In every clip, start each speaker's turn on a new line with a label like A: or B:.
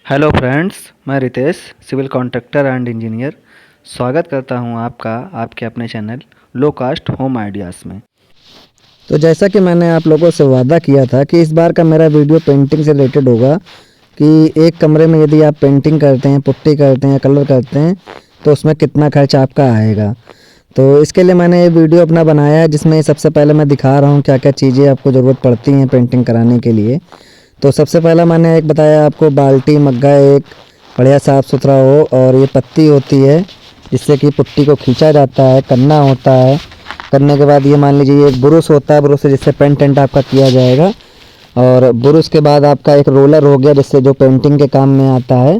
A: Hello friends, मैं Ritesh civil contractor and engineer स्वागत करता हूं आपका आपके अपने channel low cost home ideas में।
B: तो जैसा कि मैंने आप लोगों से वादा किया था कि इस बार का मेरा वीडियो पेंटिंग से रिलेटेड होगा कि एक कमरे में यदि आप पेंटिंग करते हैं, पुट्टी करते हैं, कलर करते हैं तो उसमें कितना खर्च आपका आएगा। तो इसके लिए मैंने ये वीडियो अपना बनाया है जिसमें सबसे पहले मैं दिखा रहा हूँ क्या क्या चीज़ें आपको ज़रूरत पड़ती हैं पेंटिंग कराने के लिए। तो सबसे पहला मैंने एक बताया आपको, बाल्टी मग्गा एक बढ़िया साफ़ सुथरा हो, और ये पत्ती होती है जिससे कि पुट्टी को खींचा जाता है, कन्ना होता है। करने के बाद ये मान लीजिए ये एक ब्रुश होता है, ब्रुश से जिससे पेंट आपका किया जाएगा। और ब्रुश के बाद आपका एक रोलर हो गया जिससे जो पेंटिंग के काम में आता है।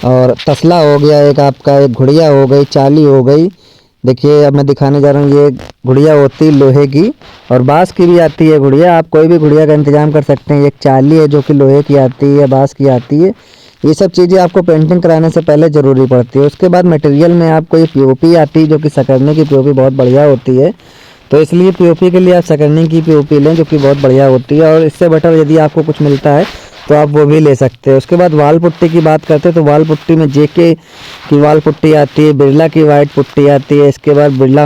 B: और तसला हो गया एक आपका, एक घुड़िया हो गई, चाली हो गई। देखिए अब मैं दिखाने जा रहा हूँ, ये गुड़िया होती है लोहे की, और बांस की भी आती है गुड़िया। आप कोई भी गुड़िया का इंतजाम कर सकते हैं। एक चाली है जो कि लोहे की आती है या बांस की आती है। ये सब चीज़ें आपको पेंटिंग कराने से पहले ज़रूरी पड़ती है। उसके बाद मटेरियल में आपको ये पीओपी आती है जो कि सकरने की पीओपी बहुत बढ़िया होती है। तो इसलिए पीओपी के लिए आप सकरने की पीओपी लें जो कि बहुत बढ़िया होती है। और इससे बेटर यदि आपको कुछ मिलता है तो आप वो भी ले सकते हैं। उसके बाद वाल पुट्टी की बात करते हैं तो वाल पुट्टी में जेके की वाल पुट्टी आती है, बिरला की वाइट पुट्टी आती है। इसके बाद बिरला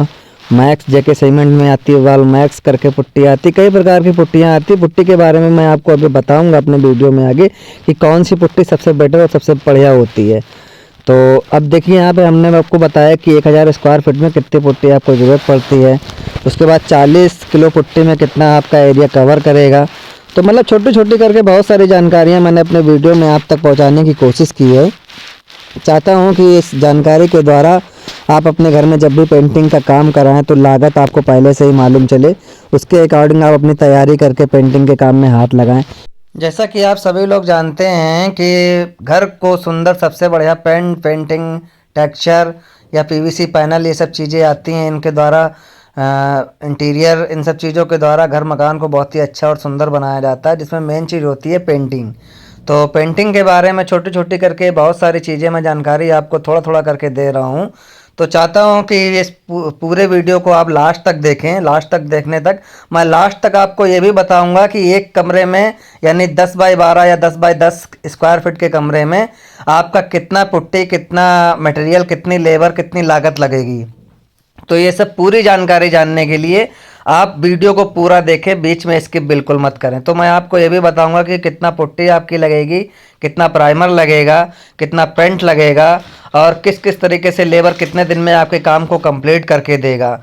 B: मैक्स जेके सीमेंट में आती है, वाल मैक्स करके पुट्टी आती है। कई प्रकार की पुट्टियाँ आती है। पुट्टी के बारे में मैं आपको अभी बताऊंगा अपने वीडियो में आगे कि कौन सी पुट्टी सबसे बेटर और सबसे बढ़िया होती है। तो अब देखिए यहाँ पे हमने आपको बताया कि 1000 स्क्वायर फीट में कितनी पुट्टी आपको ज़रूरत पड़ती है। उसके बाद 40 किलो पुट्टी में कितना आपका एरिया कवर करेगा। तो मतलब छोटी छोटी करके बहुत सारी जानकारियाँ मैंने अपने वीडियो में आप तक पहुँचाने की कोशिश की है। चाहता हूँ कि इस जानकारी के द्वारा आप अपने घर में जब भी पेंटिंग का काम कराएं तो लागत आपको पहले से ही मालूम चले, उसके अकॉर्डिंग आप अपनी तैयारी करके पेंटिंग के काम में हाथ लगाएं। जैसा कि आप सभी लोग जानते हैं कि घर को सुंदर सबसे बढ़िया पेंटिंग, टेक्सचर या पीवीसी पैनल, ये सब चीज़ें आती हैं। इनके द्वारा इंटीरियर, इन सब चीज़ों के द्वारा घर मकान को बहुत ही अच्छा और सुंदर बनाया जाता है, जिसमें मेन चीज़ होती है पेंटिंग। तो पेंटिंग के बारे में छोटी छोटी करके बहुत सारी चीज़ें मैं जानकारी आपको थोड़ा थोड़ा करके दे रहा हूँ। तो चाहता हूँ कि इस पूरे वीडियो को आप लास्ट तक देखें। लास्ट तक देखने तक मैं लास्ट तक आपको ये भी बताऊंगा कि एक कमरे में यानी 10 बाई 12 या 10 बाई 10 स्क्वायर फीट के कमरे में आपका कितना पुट्टी, कितना मटेरियल, कितनी लेबर, कितनी लागत लगेगी। तो ये सब पूरी जानकारी जानने के लिए आप वीडियो को पूरा देखें, बीच में स्किप बिल्कुल मत करें। तो मैं आपको ये भी बताऊंगा कि कितना पुट्टी आपकी लगेगी, कितना प्राइमर लगेगा, कितना पेंट लगेगा, और किस किस तरीके से लेबर कितने दिन में आपके काम को कंप्लीट करके देगा।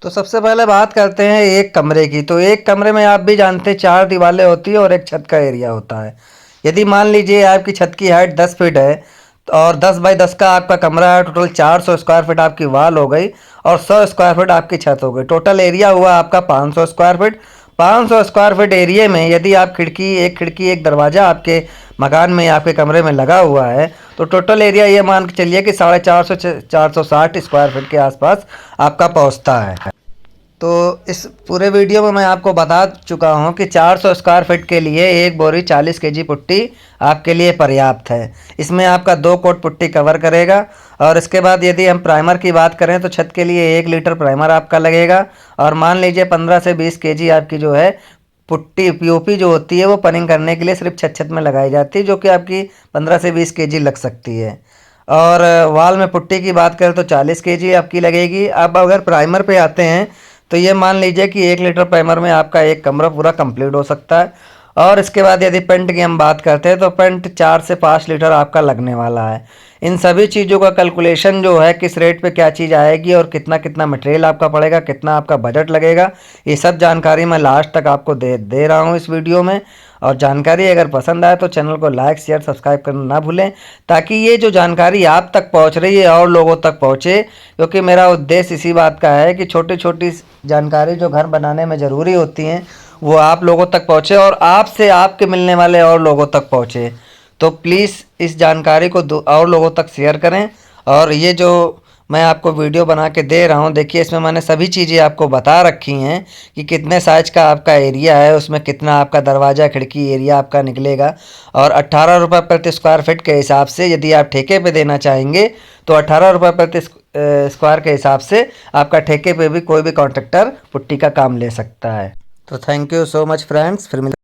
B: तो सबसे पहले बात करते हैं एक कमरे की। तो एक कमरे में आप भी जानते हैं 4 दीवारें होती है और एक छत का एरिया होता है। यदि मान लीजिए आपकी छत की हाइट 10 फीट है और 10 बाई 10 का आपका कमरा है, टोटल 400 स्क्वायर फीट आपकी वाल हो गई और 100 स्क्वायर फीट आपकी छत हो गई। टोटल एरिया हुआ आपका 500 square feet. 500 square feet area में यदि आप खिड़की एक दरवाज़ा आपके मकान में या आपके कमरे में लगा हुआ है तो टोटल एरिया ये मान के चलिए कि 450 460 स्क्वायर फीट के आसपास आपका पहुंचता है। तो इस पूरे वीडियो में मैं आपको बता चुका हूं कि 400 स्क्वायर फीट के लिए एक बोरी 40 केजी पुट्टी आपके लिए पर्याप्त है। इसमें आपका 2 कोट पुट्टी कवर करेगा। और इसके बाद यदि हम प्राइमर की बात करें तो छत के लिए 1 लीटर प्राइमर आपका लगेगा। और मान लीजिए 15 से 20 केजी आपकी जो है पुट्टी पीओपी जो होती है वो पनिंग करने के लिए सिर्फ छत में लगाई जाती है, जो कि आपकी 15 से 20 केजी लग सकती है। और वाल में पुट्टी की बात करें तो 40 केजी आपकी लगेगी। अब अगर प्राइमर पे आते हैं तो ये मान लीजिए कि 1 लीटर प्राइमर में आपका एक कमरा पूरा कंप्लीट हो सकता है। और इसके बाद यदि पेंट की हम बात करते हैं तो पेंट 4 से 5 लीटर आपका लगने वाला है। इन सभी चीज़ों का कैलकुलेशन जो है, किस रेट पे क्या चीज़ आएगी और कितना कितना मटेरियल आपका पड़ेगा, कितना आपका बजट लगेगा, ये सब जानकारी मैं लास्ट तक आपको दे रहा हूँ इस वीडियो में। और जानकारी अगर पसंद आए तो चैनल को लाइक, शेयर, सब्सक्राइब करना ना भूलें, ताकि ये जो जानकारी आप तक पहुंच रही है और लोगों तक पहुंचे। क्योंकि मेरा उद्देश्य इसी बात का है कि छोटी छोटी जानकारी जो घर बनाने में ज़रूरी होती हैं वो आप लोगों तक पहुंचे और आपसे आपके मिलने वाले और लोगों तक पहुंचे। तो प्लीज़ इस जानकारी को और लोगों तक शेयर करें। और ये जो मैं आपको वीडियो बना के दे रहा हूँ, देखिए इसमें मैंने सभी चीज़ें आपको बता रखी हैं कि कितने साइज का आपका एरिया है, उसमें कितना आपका दरवाज़ा खिड़की एरिया आपका निकलेगा। और 18 रुपये प्रति स्क्वायर फीट के हिसाब से यदि आप ठेके पे देना चाहेंगे तो 18 रुपये प्रति स्क्वायर के हिसाब से आपका ठेके पे भी कोई भी कॉन्ट्रैक्टर पुट्टी का काम ले सकता है। तो thank you so much friends, फिर